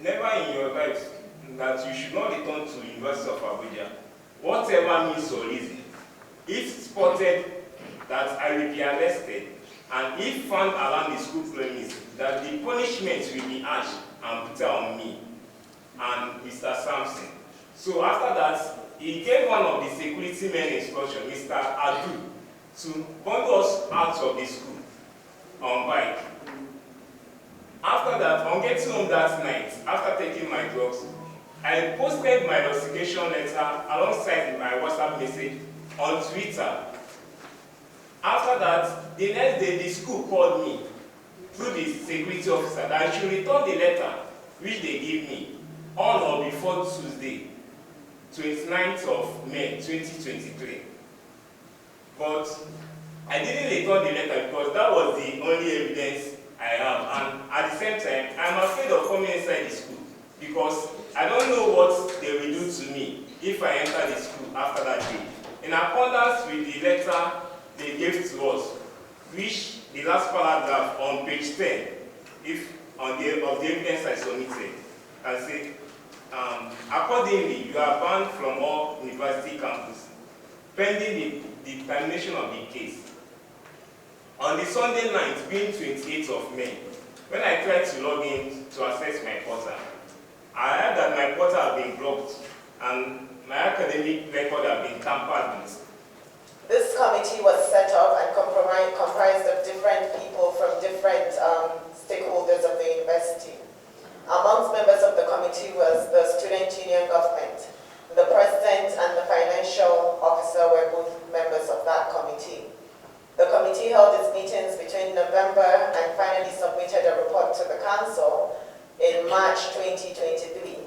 never in your life that you should not return to University of Abuja, whatever means or reason. If spotted that I will be arrested, and if found around the school premise, that the punishment will be harsh and brutal on me and Mr. Sampson. So after that, he gave one of the security men instruction, Mr. Adu, to bundle us out of the school on bike. After that, on getting home that night, after taking my drugs, I posted my Rustication letter alongside my WhatsApp message on Twitter. After that, the next day, the school called me through the security officer that I should return the letter which they gave me on or before Tuesday, 29th of May 2023. But I didn't return the letter because that was the only evidence I have. And at the same time, I'm afraid of coming inside the school because I don't know what they will do to me if I enter the school after that day. In accordance with the letter they gave to us, which the last paragraph on page 10, if on the of the evidence I submitted, and say, accordingly, you are banned from all university campus, pending the termination of the case. On the Sunday night, being 28th of May, when I tried to log in to access my portal, I heard that my portal had been blocked and my academic record had been tampered with. This committee was set up and comprised of different people from different stakeholders of the university. Amongst members of the committee was the student union government. The president and the financial officer were both members of that committee. The committee held its meetings between November and finally submitted a report to the council in March 2023.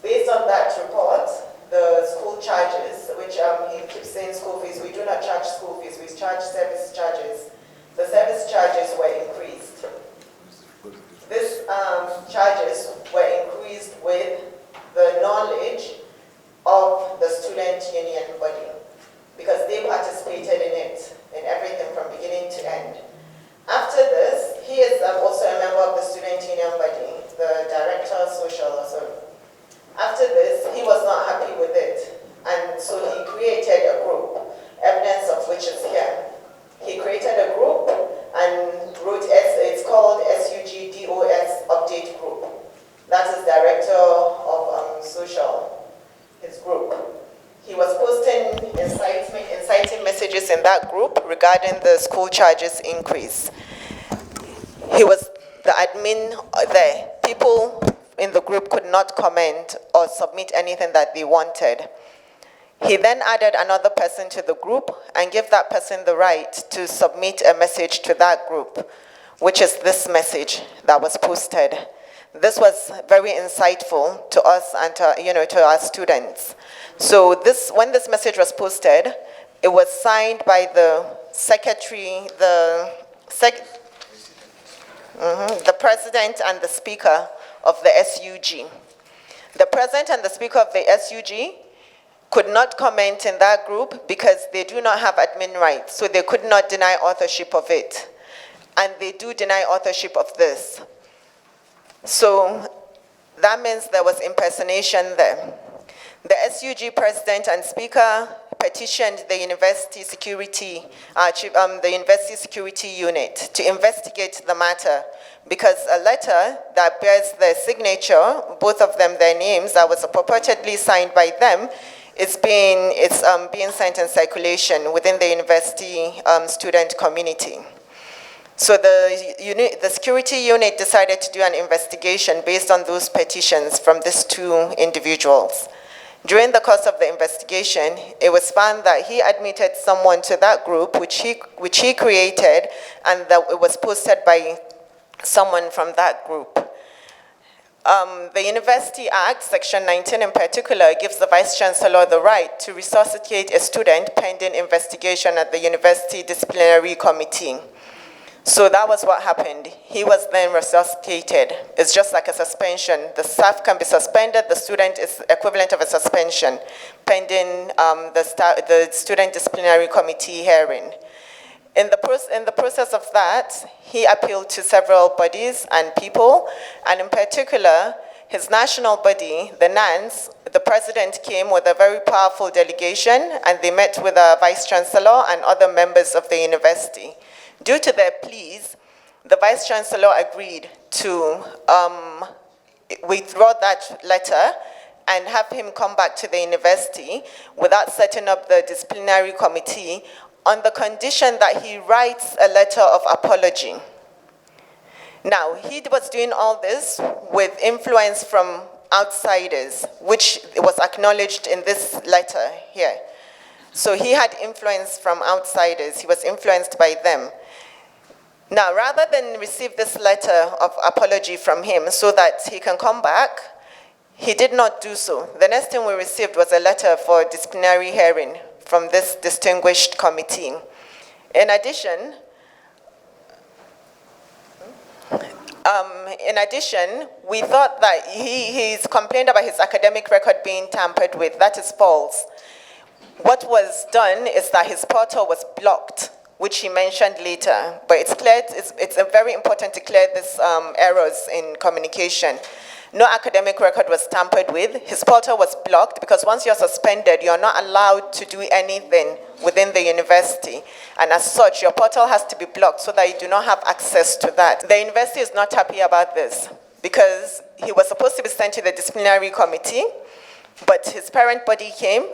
Based on that report, the school charges, which he keeps saying school fees, we do not charge school fees, we charge service charges. The service charges were increased. These charges were increased with the knowledge of the student union body because they participated in it, in everything from beginning to end. After this, he is also a member of the student union body, the director of social also. After this, he was not happy with it, and so he created a group, evidence of which is here. He created a group and wrote, it's called SUGDOS Update Group. That is director of social, his group. He was posting inciting messages in that group regarding the school charges increase. He was the admin there. People in the group could not comment or submit anything that they wanted. He then added another person to the group and gave that person the right to submit a message to that group, which is this message that was posted. This was very insightful to us and to our students. So when this message was posted, it was signed by the secretary, the president and the speaker of the SUG. The president and the speaker of the SUG could not comment in that group because they do not have admin rights, so they could not deny authorship of it. And they do deny authorship of this. So that means there was impersonation there. The SUG president and speaker petitioned the university security, the university security unit to investigate the matter because a letter that bears their signature, both of them their names, that was purportedly signed by them, it's being sent in circulation within the university student community. So the security unit decided to do an investigation based on those petitions from these two individuals. During the course of the investigation, it was found that he admitted someone to that group, which he created, and that it was posted by someone from that group. The University Act, Section 19 in particular, gives the Vice Chancellor the right to resuscitate a student pending investigation at the University Disciplinary Committee. So that was what happened. He was then resuscitated. It's just like a suspension. The staff can be suspended. The student is equivalent of a suspension pending the Student Disciplinary Committee hearing. In the process of that, he appealed to several bodies and people, and in particular, his national body, the NANS, the president came with a very powerful delegation, and they met with the vice chancellor and other members of the university. Due to their pleas, the vice chancellor agreed to withdraw that letter and have him come back to the university without setting up the disciplinary committee, on the condition that he writes a letter of apology. Now, he was doing all this with influence from outsiders, which was acknowledged in this letter here. So he had influence from outsiders. He was influenced by them. Now, rather than receive this letter of apology from him so that he can come back, he did not do so. The next thing we received was a letter for disciplinary hearing from this distinguished committee. In addition, we thought that he's complained about his academic record being tampered with. That is false. What was done is that his portal was blocked, which he mentioned later. But it's very important to clear these errors in communication. No academic record was tampered with. His portal was blocked because once you're suspended, you're not allowed to do anything within the university. And as such, your portal has to be blocked so that you do not have access to that. The university is not happy about this because he was supposed to be sent to the disciplinary committee, but his parent body came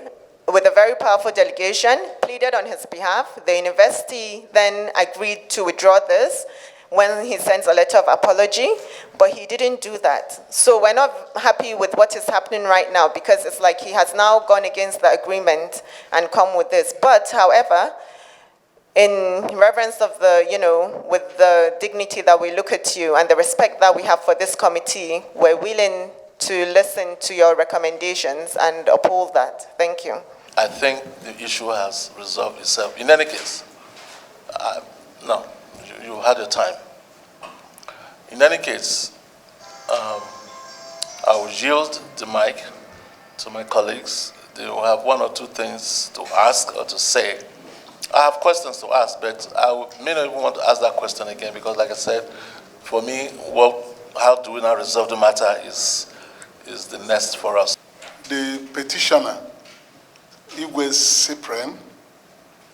with a very powerful delegation, pleaded on his behalf. The university then agreed to withdraw this when he sends a letter of apology, but he didn't do that. So we're not happy with what is happening right now because it's like he has now gone against the agreement and come with this. But however, in reverence of with the dignity that we look at you and the respect that we have for this committee, we're willing to listen to your recommendations and uphold that. Thank you. I think the issue has resolved itself. In any case, no. You had your time. In any case, I will yield the mic to my colleagues. They will have one or two things to ask or to say. I have questions to ask, but I may not even want to ask that question again because, like I said, for me, how do we now resolve the matter is the next for us. The petitioner, Igwu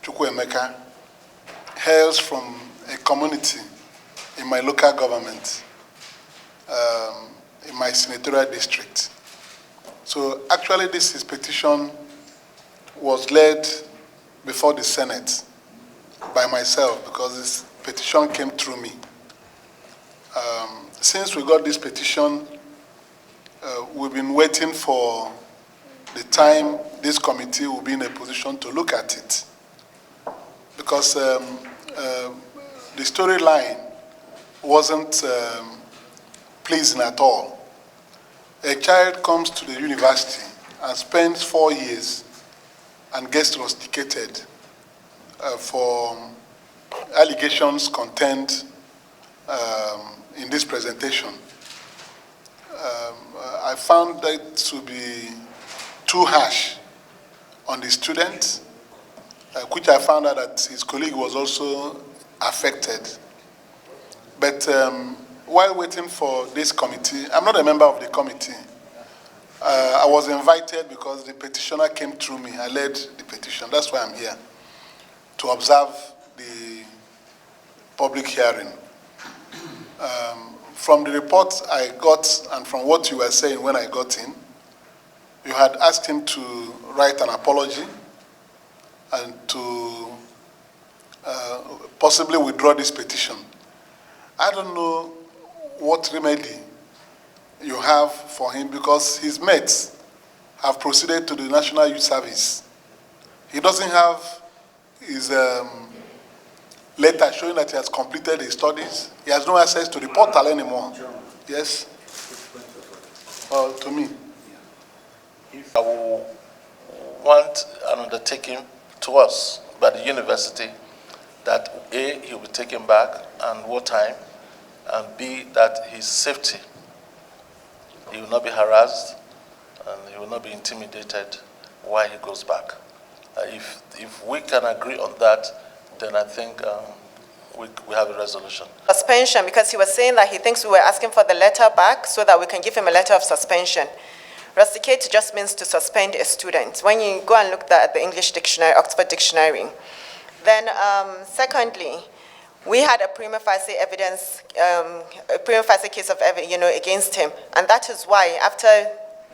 Chukwuemeka, hails from a community in my local government, in my senatorial district. So actually his petition was led before the Senate by myself because this petition came through me. Since we got this petition, we've been waiting for the time this committee will be in a position to look at it. Because the storyline wasn't pleasing at all. A child comes to the university and spends 4 years and gets rusticated for allegations contained in this presentation. I found that to be too harsh on the student, which I found out that his colleague was also affected. But while waiting for this committee, I'm not a member of the committee. I was invited because the petitioner came through me. I led the petition. That's why I'm here, to observe the public hearing. From the report I got and from what you were saying when I got in, you had asked him to write an apology and to possibly withdraw this petition. I don't know what remedy you have for him because his mates have proceeded to the National Youth Service. He doesn't have his letter showing that he has completed his studies. He has no access to the portal anymore. Yes? To me. I will want an undertaking to us by the university that A, he will be taken back and what time, and B, that his safety, he will not be harassed and he will not be intimidated while he goes back. If we can agree on that, then I think we have a resolution. Suspension, because he was saying that he thinks we were asking for the letter back so that we can give him a letter of suspension. Rusticate just means to suspend a student. When you go and look at the English dictionary, Oxford Dictionary. Then secondly, we had a prima facie evidence, a prima facie case of against him. And that is why after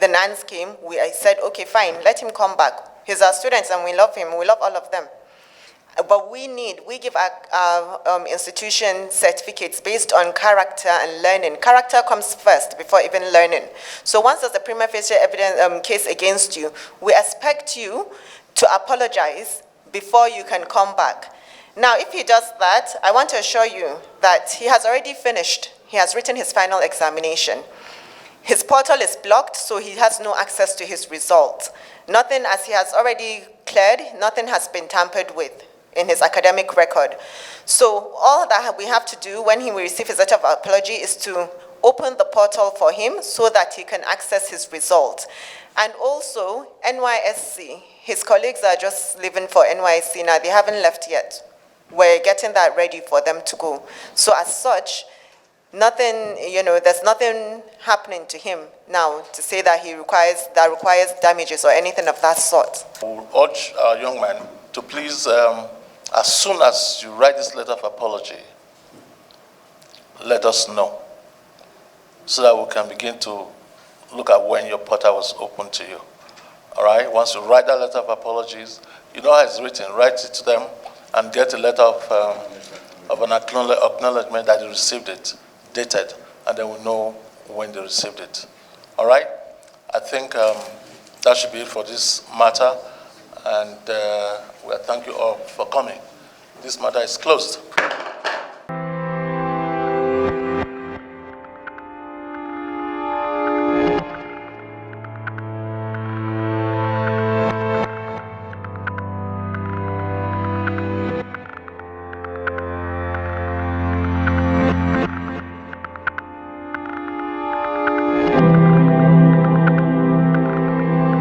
the nuns came, I said, okay, fine, let him come back. He's our student and we love him, we love all of them. But we give our institution certificates based on character and learning. Character comes first before even learning. So once there's a prima facie evidence case against you, we expect you to apologize before you can come back. Now, if he does that, I want to assure you that he has already finished. He has written his final examination. His portal is blocked, so he has no access to his results. Nothing, as he has already cleared, nothing has been tampered with in his academic record. So all that we have to do when he will receive his letter of apology is to open the portal for him so that he can access his results. And also, NYSC, his colleagues are just leaving for NYSC now. They haven't left yet. We're getting that ready for them to go. So as such, nothing, there's nothing happening to him now to say that that requires damages or anything of that sort. I will urge our young man to please, as soon as you write this letter of apology, let us know so that we can begin to look at when your portal was open to you. All right? Once you write that letter of apologies, you know how it's written, write it to them and get a letter of an acknowledgement that you received it, dated, and then we'll know when they received it. All right? I think that should be it for this matter, and we thank you all for coming. This matter is closed.